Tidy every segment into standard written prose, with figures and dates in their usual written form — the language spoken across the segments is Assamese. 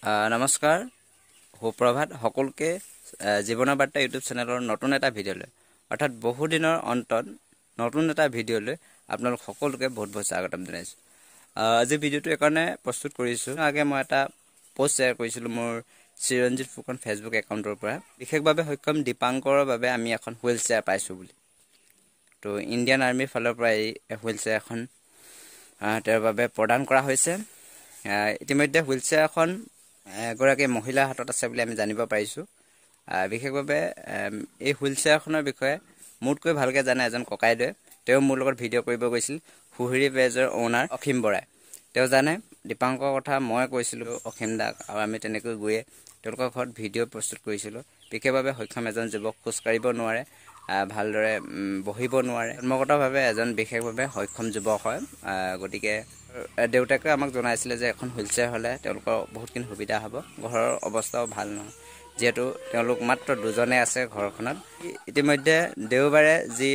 নমস্কাৰ সুপ্ৰভাত সকলোকে জীৱনৰ বাৰ্তা ইউটিউব চেনেলৰ নতুন এটা ভিডিঅ'লৈ অৰ্থাৎ বহু দিনৰ অন্তত নতুন এটা ভিডিঅ'লৈ আপোনালোক সকলোকে বহুত বহুত স্বাগতম জনাইছোঁ। আজি ভিডিঅ'টো এইকাৰণে প্ৰস্তুত কৰিছোঁ, আগে মই এটা পোষ্ট শ্বেয়াৰ কৰিছিলোঁ মোৰ চিৰঞ্জিত ফুকন ফেচবুক একাউণ্টৰ পৰা, বিশেষভাৱে সক্ষম দীপাংকৰৰ বাবে আমি এখন হুইল চেয়াৰ পাইছোঁ বুলি। তো ইণ্ডিয়ান আৰ্মিৰ ফালৰ পৰা এই হুইল চেয়াৰ এখন তেওঁৰ বাবে প্ৰদান কৰা হৈছে। ইতিমধ্যে হুইল চেয়াৰ এখন এগৰাকী মহিলাৰ হাতত আছে বুলি আমি জানিব পাৰিছোঁ। বিশেষভাৱে এই হুইল চেয়াৰখনৰ বিষয়ে মোতকৈ ভালকৈ জানে এজন ককাইদেৱে। তেওঁ মোৰ লগত ভিডিঅ' কৰিব গৈছিল, সুহিৰি পেজৰ অ'নাৰ অসীম বৰাই। তেওঁ জানে দীপাংকৰ কথা মই কৈছিলোঁ অসীম দাক, আৰু আমি তেনেকৈ গৈয়ে তেওঁলোকৰ ঘৰত ভিডিঅ' প্ৰস্তুত কৰিছিলোঁ। বিশেষভাৱে সক্ষম এজন যুৱক খোজকাঢ়িব নোৱাৰে, ভালদৰে বহিব নোৱাৰে, জন্মগতভাৱে এজন বিশেষভাৱে সক্ষম যুৱক হয়। গতিকে দেউতাকে আমাক জনাইছিলে যে এখন হুইল চেয়াৰ হ'লে তেওঁলোকৰ বহুতখিনি সুবিধা হ'ব। ঘৰৰ অৱস্থাও ভাল নহয়, যিহেতু তেওঁলোক মাত্ৰ দুজনে আছে ঘৰখনত। ইতিমধ্যে দেওবাৰে যি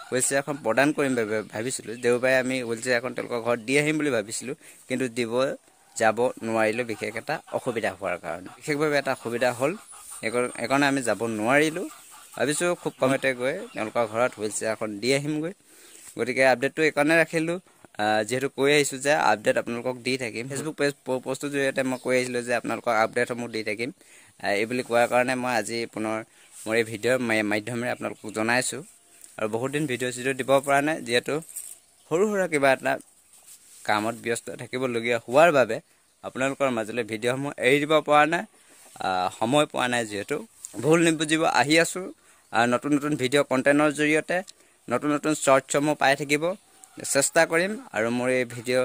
হুইল চেয়াৰ এখন প্ৰদান কৰিম বুলি ভাবিছিলোঁ, দেওবাৰে আমি হুইল চেয়াৰ এখন তেওঁলোকৰ ঘৰত দি আহিম বুলি ভাবিছিলোঁ, কিন্তু দিব যাব নোৱাৰিলোঁ বিশেষ এটা অসুবিধা হোৱাৰ কাৰণে। বিশেষভাৱে এটা অসুবিধা হ'ল, সেইকাৰণে আমি যাব নোৱাৰিলোঁ। ভাবিছোঁ খুব কমতে গৈ তেওঁলোকৰ ঘৰত হুইল চেয়াৰ এখন দি আহিমগৈ। গতিকে আপডেটটো এইকাৰণে ৰাখিলোঁ, যিহেতু কৈ আহিছোঁ যে আপডেট আপোনালোকক দি থাকিম। ফেচবুক পেজ পষ্টৰ জৰিয়তে মই কৈ আহিছিলোঁ যে আপোনালোকক আপডেটসমূহ দি থাকিম। এইবুলি কোৱাৰ কাৰণে মই আজি পুনৰ মোৰ এই ভিডিঅ'ৰ মাধ্যমেৰে আপোনালোকক জনাইছোঁ। আৰু বহুত দিন ভিডিঅ' দিব পৰা নাই, যিহেতু সৰু সুৰা কিবা এটা কামত ব্যস্ত থাকিবলগীয়া হোৱাৰ বাবে আপোনালোকৰ মাজলৈ ভিডিঅ'সমূহ এৰি দিব পৰা নাই, সময় পোৱা নাই। যিহেতু ভুল নিবুজিব, আহি আছোঁ নতুন নতুন ভিডিঅ' কণ্টেণ্টৰ জৰিয়তে, নতুন নতুন শ্বৰ্টছসমূহ পাই থাকিব চেষ্টা কৰিম, আৰু মোৰ এই ভিডিঅ'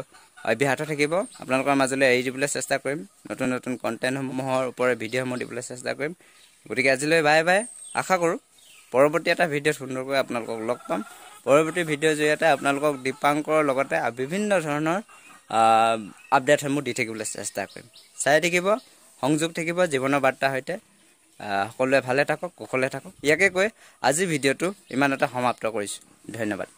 অব্যাহত থাকিব। আপোনালোকৰ মাজলৈ এৰি দিবলৈ চেষ্টা কৰিম, নতুন নতুন কণ্টেণ্টসমূহৰ ওপৰত ভিডিঅ'সমূহ দিবলৈ চেষ্টা কৰিম। গতিকে আজিলৈ বাই বাই। আশা কৰোঁ পৰৱৰ্তী এটা ভিডিঅ'ত সুন্দৰকৈ আপোনালোকক লগ পাম। পৰৱৰ্তী ভিডিঅ'ৰ জৰিয়তে আপোনালোকক দীপাংকৰৰ লগতে বিভিন্ন ধৰণৰ আপডেটসমূহ দি থাকিবলৈ চেষ্টা কৰিম। চাই থাকিব, সংযোগ থাকিব জীৱনৰ বাৰ্তাৰ সৈতে। সকলোৱে ভালে থাকক, কুশলে থাকক। ইয়াকে কৈ আজি ভিডিঅ'টো ইমান এটা সমাপ্ত কৰিছোঁ। ধন্যবাদ।